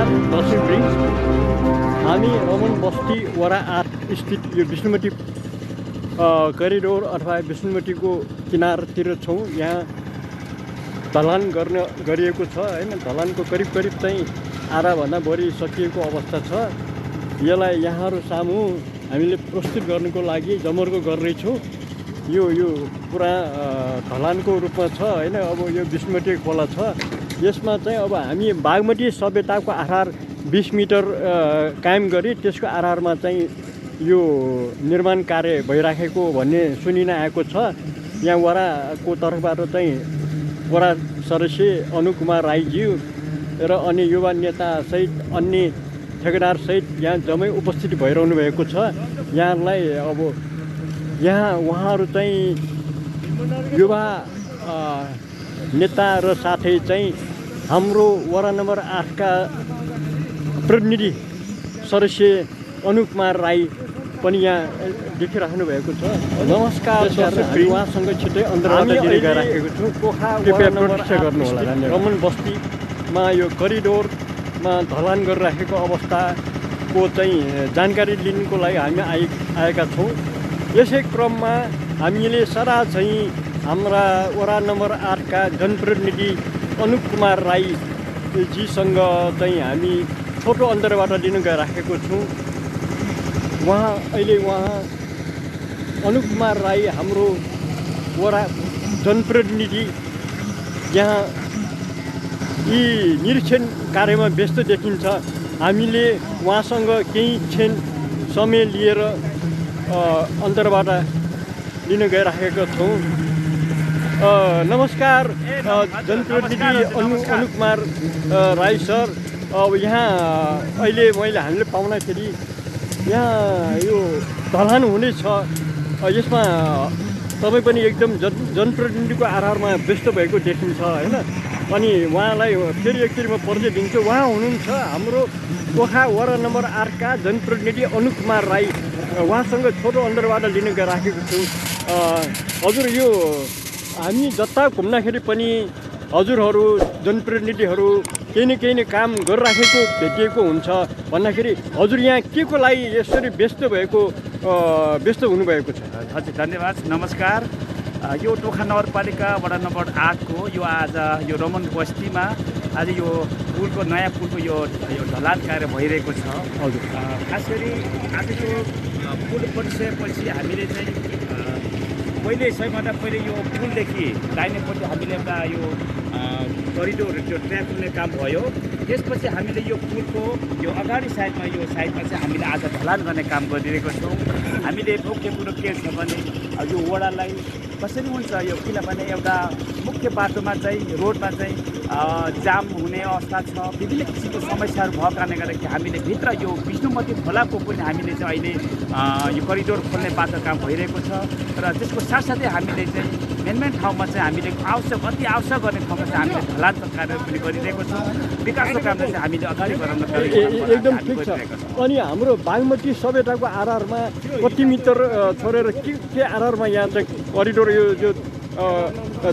नमस्कार दर्शकवृन्द, हामी रमन बस्ती वडा 8 स्थित यो विष्णुमती करिडोर अथवा विष्णुमतीको किनारतिर छौँ। यहाँ ढलान गरिएको छ हैन। ढलानको करिब चाहिँ आधाभन्दा बढी सकिएको अवस्था छ। यसलाई यहाँहरू सामु हामीले प्रस्तुत गर्नुको लागि जमर्को गरिरहेछौँ। यो पुरा ढलानको रूपमा छ हैन। अब यो विष्णुमती खोला छ। यसमा चाहिँ अब हामी बागमती सभ्यताको आधार 20 मिटर कायम गरी त्यसको आधारमा चाहिँ यो निर्माण कार्य भइराखेको भन्ने सुनिन आएको छ। यहाँ वडाको तर्फबाट चाहिँ वडा सदस्य अनुकुमार राईज्यू र अन्य युवा नेता सहित अन्य ठेकेदार सहित यहाँ जम्मै उपस्थित भइरहनु भएको छ। यहाँलाई अब यहाँ उहाँहरू चाहिँ युवा नेता र साथै चाहिँ हाम्रो वडा नम्बर 8 का प्रतिनिधि सदस्य अनुकुमार राई पनि यहाँ देखिराख्नु भएको छ। नमस्कार उहाँसँग छिट्टै अन्तर्वार्ता दिने गइराखेको छु। कृपया प्रतीक्षा गर्नु होला। रमन बस्तीमा यो करिडोरमा ढलान गरिराखेको अवस्थाको चाहिँ जानकारी लिनुको लागि हामी आएका छौँ। यसै क्रममा हामीले सदा चाहिँ हाम्रा वडा नम्बर 8 का जनप्रतिनिधि अनुकुमार राईजीसँग चाहिँ हामी छोटो अन्तरबाट लिन गइराखेको छौँ। अहिले अनुकुमार राई हाम्रो वडा जनप्रतिनिधि यहाँ यी निरीक्षण कार्यमा व्यस्त देखिन्छ। हामीले उहाँसँग केही क्षण समय लिएर अन्तरबाट लिन गइराखेका छौँ। नमस्कार जनप्रतिनिधि अनुकुमार राई सर। अब यहाँ अहिले हामीले पाउँदाखेरि यहाँ यो ढलान हुनेछ। यसमा तपाईँ पनि एकदम जनप्रतिनिधिको आधारमा व्यस्त भएको देखिन्छ हैन। अनि उहाँलाई फेरि एकचोटिमा परिचय दिन्छु। उहाँ हुनुहुन्छ हाम्रो पोखा वडा नम्बर 8 का जनप्रतिनिधि अनुकुमार राई। उहाँसँग छोटो अन्तरबाट लिन गइराखेको छु। हजुर, यो हामी जता घुम्दाखेरि पनि हजुरहरू जनप्रतिनिधिहरू केही न काम गरिराखेको भेटिएको हुन्छ भन्दाखेरि हजुर यहाँ के को लागि यसरी व्यस्त हुनुभएको छ? हजुर, धन्यवाद। नमस्कार। यो टोखा नगरपालिका वडा नम्बर 8 को यो आज यो रमन बस्तीमा आज यो पुलको नयाँ पुलको यो ढलान कार्य भइरहेको छ। हजुर, खास गरी आज यो पुल बनिसकेपछि हामीले चाहिँ सबैभन्दा पहिले यो पुलदेखि दाहिनेपट्टि हामीले एउटा यो करिडोर त्यो ट्र्याक हुने काम भयो। त्यसपछि हामीले यो पुलको यो अगाडि साइडमा चाहिँ हामीले आज ढलान गर्ने काम गरिरहेको छौँ। हामीले मुख्य कुरो के छ भने यो वडालाई कसरी हुन्छ यो, किनभने एउटा मुख्य बाटोमा चाहिँ रोडमा चाहिँ जाम हुने अवस्था छ। विभिन्न किसिमको समस्याहरू भएको कारणले गर्दाखेरि हामीले भित्र यो विष्णुमती खोलाको पनि हामीले चाहिँ अहिले यो करिडोर खोल्ने बाटो काम भइरहेको छ। र त्यसको साथसाथै हामीले चाहिँ मेन ठाउँमा चाहिँ हामीले अति आवश्यक गर्ने ठाउँमा चाहिँ हामीले ढलानको कार्य पनि गरिरहेको छौँ। विकासको कामलाई चाहिँ हामीले अगाडि बढाउन एकदम ठिक छ। अनि हाम्रो बागमती सभ्यताको आधारमा कति मिटर छोडेर के आधारमा यहाँ चाहिँ करिडोर यो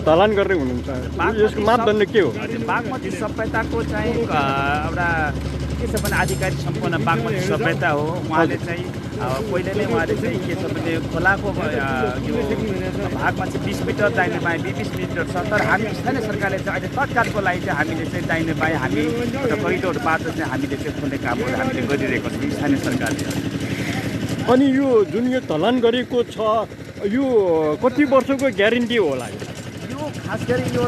ढलान गर्ने हुनुहुन्छ? यसको मापदण्ड के हो? बागमती सभ्यताको चाहिँ एउटा के छ भने आधिकारिक सम्पूर्ण बागमती सभ्यता हो। उहाँले चाहिँ पहिले नै उहाँले चाहिँ के छ भने खोलाको यो भागमा चाहिँ 20 मिटर दाहिने बाएँ 20 मिटर छ। तर हामी स्थानीय सरकारले चाहिँ अहिले तत्कालको लागि चाहिँ हामीले चाहिँ दाहिने बाएँ हामी एउटा करिडोर बाटो चाहिँ हामीले चाहिँ खोल्ने कामहरू हामीले गरिरहेको छौँ स्थानीय सरकारले। अनि यो जुन यो ढलान गरेको छ यो कति वर्षको ग्यारेन्टी होला? यो खास गरी यो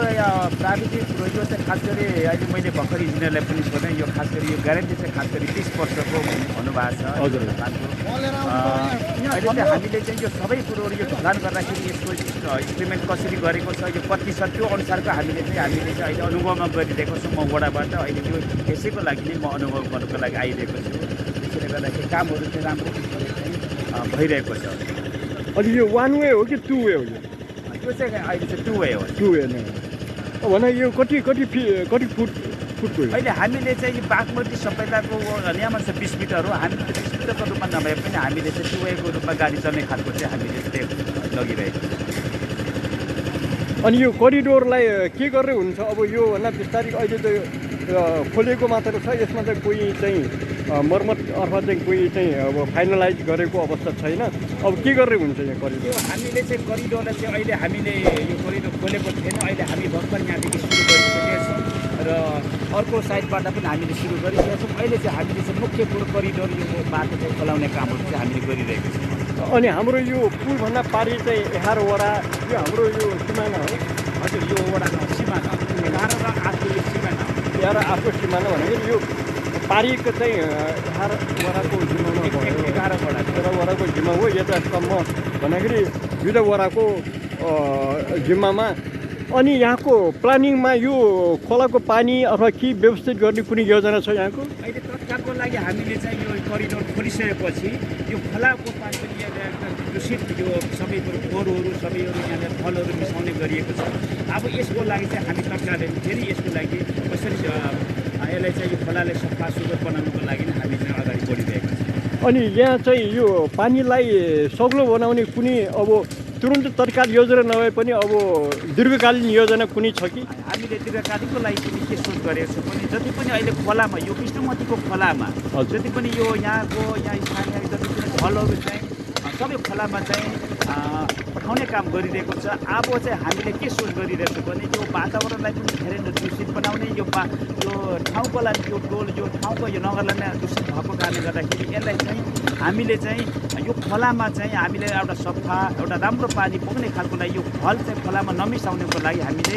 प्राविधिक यो चाहिँ खास गरी अहिले मैले भर्खर इन्जिनियरलाई पनि सोधेँ। यो खास गरी यो ग्यारेन्टी चाहिँ खास गरी 20 वर्षको भन्नुभएको छ। हजुर, अहिले चाहिँ हामीले चाहिँ यो सबै कुरोहरू यो ढलान गर्दाखेरि यसको इम्प्लिमेन्ट कसरी गरेको छ यो कति छ त्यो अनुसारको हामीले चाहिँ अहिले अनुभवमा गरिरहेको छौँ। म वडाबाट अहिले यो यसैको लागि नै म अनुभव गर्नुको लागि आइरहेको छु। त्यसैले गर्दाखेरि कामहरू चाहिँ राम्रो भइरहेको छ। अनि यो वान वे हो कि 2 वे हो? यो चाहिँ अहिले चाहिँ 2 वे हो। 2 वे नै भने यो कति फुटको? अहिले हामीले चाहिँ यो बागमती सभ्यताको नियमन छ 20 मिटर हो। हामी 20 मिटरको रूपमा नभए पनि हामीले चाहिँ 2 वेको रूपमा गाडी चल्ने खालको चाहिँ हामीले लगिरहेको छ। अनि यो करिडोरलाई के गरेर हुन्छ? अब यो भन्दा बिस्तारै अहिले त खोलेको मात्र छ, यसमा चाहिँ कोही चाहिँ मर्मत अथवा चाहिँ कोही चाहिँ अब फाइनलाइज गरेको अवस्था छैन। अब के गरेर हुन्छ यहाँ करिडोर? हामीले चाहिँ करिडोरलाई चाहिँ अहिले हामीले यो करिडोर खोलेको थिएन, अहिले हामी भर्खर यहाँदेखि सुरु गरिसकेका छौँ र अर्को साइडबाट पनि हामीले सुरु गरिसकेका छौँ। अहिले चाहिँ हामीले चाहिँ मुख्य कुरो करिडोर यो बाटो चाहिँ खोलाउने कामहरू चाहिँ हामीले गरिरहेका छौँ। अनि हाम्रो यो पुलभन्दा पारि चाहिँ 11 वडा यो हाम्रो यो सिमाना हो। हजुर, यो वडाको सिमाना 11 र 8 यो सिमाना 11 8 सिमाना भनेको यो पारिको चाहिँ 11 वडाको जिम्मामा भयो। 11 वडाको जिम्मा हो। यतासम्म भन्दाखेरि 2 वडाको जिम्मामा। अनि यहाँको प्लानिङमा यो खोलाको पानी अथवा के व्यवस्थित गर्ने कुनै योजना छ यहाँको? अहिले तत्कालको लागि हामीले चाहिँ यो करिडोर खोलिसकेपछि यो खोलाको पानी पनि यहाँ दूषित यो सबै कुरो फोहोरहरू सबैहरू यहाँनिर फलहरू मिसाउने गरिएको छ। अब यसको लागि चाहिँ हामी तत्कालै फेरि यसको लागि कसरी यसलाई चाहिँ यो खोलालाई सफा सुग्घर बनाउनुको लागि नै हामी चाहिँ अगाडि बढिरहेका छौँ। अनि यहाँ चाहिँ यो पानीलाई सग्लो बनाउने कुनै अब तुरुन्त तत्काल योजना नभए पनि अब दीर्घकालीन योजना कुनै छ कि? हामीले दीर्घकालीनको लागि पनि के सोच गरेको छौँ भने जति पनि अहिले खोलामा यो विष्णुमतीको खोलामा जति पनि यो यहाँ स्थानीय जति पनि फलहरू चाहिँ सबै खोलामा चाहिँ पठाउने काम गरिरहेको छ। अब चाहिँ हामीले के सोच गरिरहेको छौँ भने यो वातावरणलाई पनि धेरै दूषित बनाउने यो ठाउँको लागि यो टोल यो ठाउँको यो नगरलाई नै दूषित भएको कारणले गर्दाखेरि यसलाई चाहिँ हामीले चाहिँ यो खोलामा चाहिँ हामीले एउटा सफा एउटा राम्रो पानी पुग्ने खालको लागि यो फल चाहिँ खोलामा नमिसाउनेको लागि हामीले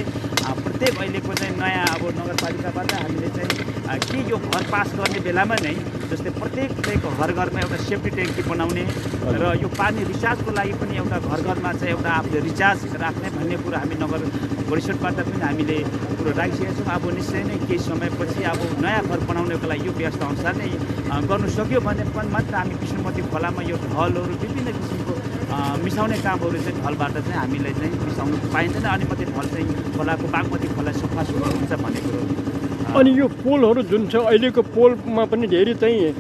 प्रत्येक अहिलेको चाहिँ नयाँ अब नगरपालिकाबाट हामीले चाहिँ के यो घर पास गर्ने बेलामा नै जस्तै प्रत्येक घर घरमा एउटा सेफ्टी ट्याङ्की बनाउने र यो पानी रिचार्जको लागि पनि एउटा घर घरमा चाहिँ एउटा आफूले रिचार्ज राख्ने भन्ने कुरो हामी नगर परिषदबाट पनि हामीले कुरो राखिसकेका छौँ। अब निश्चय नै केही समयपछि अब नयाँ घर बनाउनको लागि यो व्यवस्था अनुसार नै गर्नु सक्यो भने पनि मात्र हामी विष्णुमती खोलामा यो ढलहरू विभिन्न किसिमको मिसाउने कामहरू चाहिँ ढलबाट चाहिँ हामीले चाहिँ मिसाउनु पाइँदैन अनि मात्रै ढल चाहिँ खोलाको बागमती खोला सफा सुग्घर हुन्छ भन्ने कुरो। अनि यो पोलहरू जुन छ अहिलेको पोलमा पनि धेरै चाहिँ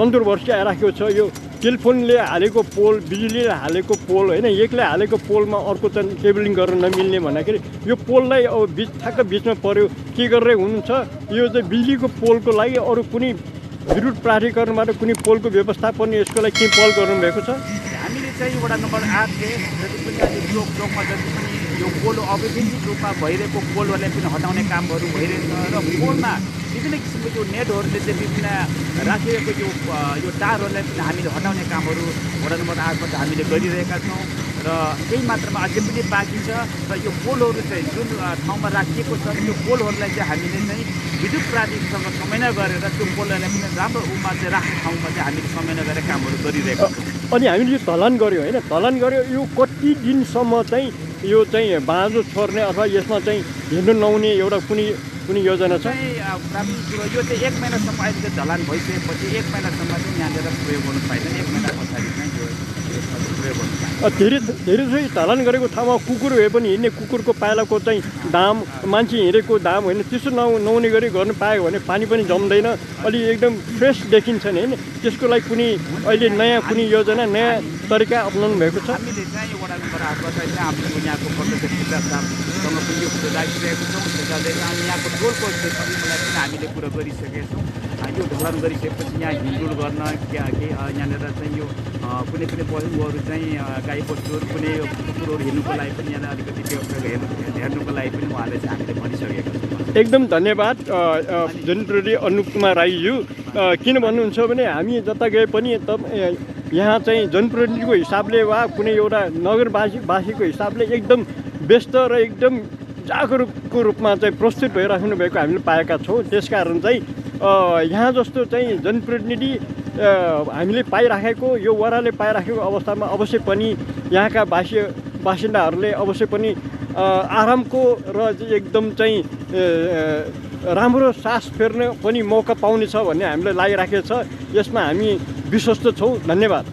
कन्ट्रोभर्सी आइराखेको छ। यो टेलिफोनले हालेको पोल, बिजुलीले हालेको पोल होइन, एकले हालेको पोलमा अर्को चाहिँ केबलिङ गर्न नमिल्ने भन्दाखेरि यो पोललाई अब ठ्याक्क बिचमा पर्यो के गरेर हुनुहुन्छ? यो चाहिँ बिजुलीको पोलको लागि अरू कुनै विद्युत प्राधिकरणबाट कुनै पोलको व्यवस्थापन यसको लागि के पहल गर्नुभएको छ? हामीले चाहिँ वडा नम्बर 8ले जति पनि अहिले चोकमा जति पनि यो पोल अवैधानिक रूपमा भइरहेको पोलहरूलाई पनि हटाउने कामहरू भइरहेछ र पोलमा विभिन्न किसिमको यो नेटहरूले चाहिँ विभिन्न राखिएको यो तारहरूलाई पनि हामीले हटाउने कामहरू वडा नम्बर 8बाट हामीले गरिरहेका छौँ र केही मात्रामा अझै पनि बाँकी छ र यो पोलहरू चाहिँ जुन ठाउँमा राखिएको छ यो पोलहरूलाई चाहिँ हामीले चाहिँ विद्युत प्राधिकरणसँग समन्वय गरेर त्यो पोलहरूलाई पनि राम्रो रूपमा चाहिँ राख्ने ठाउँमा चाहिँ हामीले समन्वय गरेर कामहरू गरिरहेका छौँ। अनि हामीले यो ढलान गऱ्यो होइन, ढलान गऱ्यो यो कति दिनसम्म चाहिँ यो चाहिँ बाँझो छोड्ने अथवा यसमा चाहिँ हिँड्नु नहुने एउटा कुनै योजना छ? प्राथमिक कुरो यो चाहिँ 1 महिनासम्म अहिले चाहिँ ढलान भइसकेपछि 1 महिनासम्म चाहिँ यहाँनिर प्रयोग गर्नु पाइँदैन। 1 महिना पछाडि चाहिँ यो प्रयोग गर्नु पाइन्छ। धेरै चाहिँ ढलान गरेको ठाउँमा कुकुर भए पनि हिँड्ने कुकुरको पाइलाको चाहिँ दाम, मान्छे हिँडेको दाम होइन त्यस्तो नहुने गरी गर्नु पायो भने पानी पनि जम्दैन, अलि एकदम फ्रेस देखिन्छ नि होइन। त्यसको लागि कुनै अहिले नयाँ कुनै योजना नयाँ तरिका अपनाउनु भएको छ? हामीले चाहिँ वडा नम्बर 8बाट चाहिँ हाम्रो यहाँको प्रत्यक्ष शिक्षा साहबसँग पनि यो कुरो राखिरहेको छौँ। त्यसैले यहाँको टोलको क्षेत्रलाई पनि हामीले कुरो गरिसकेका छौँ। यो ढलान गरिसकेपछि यहाँ हिँडडुल गर्न यहाँनिर चाहिँ यो कुनै पनि पशुहरू चाहिँ गाई बस्तुहरू कुनै कुकुरहरू हिँड्नुको लागि पनि यहाँ अलिकति व्यवस्था हेर्नुको लागि पनि उहाँले चाहिँ हामीले भनिसकेका छौँ। एकदम धन्यवाद जनप्रति अनुप कुमार राईज्यू। किन भन्नुहुन्छ भने हामी जता गए पनि यहाँ चाहिँ जनप्रतिनिधिको हिसाबले वा कुनै एउटा नगरवासीको हिसाबले एकदम व्यस्त र एकदम जागरुकको रूपमा चाहिँ प्रस्तुत भइराख्नु भएको हामीले पाएका छौँ। त्यसकारण चाहिँ यहाँ जस्तो चाहिँ जनप्रतिनिधि हामीले पाइराखेको यो वडाले पाइराखेको अवस्थामा अवश्य पनि यहाँका बासिन्दाहरूले अवश्य पनि आरामको र एकदम चाहिँ राम्रो सास फेर्ने पनि मौका पाउनेछ भन्ने हामीलाई लागिराखेको छ। यसमा हामी विश्वस्त छौँ। धन्यवाद।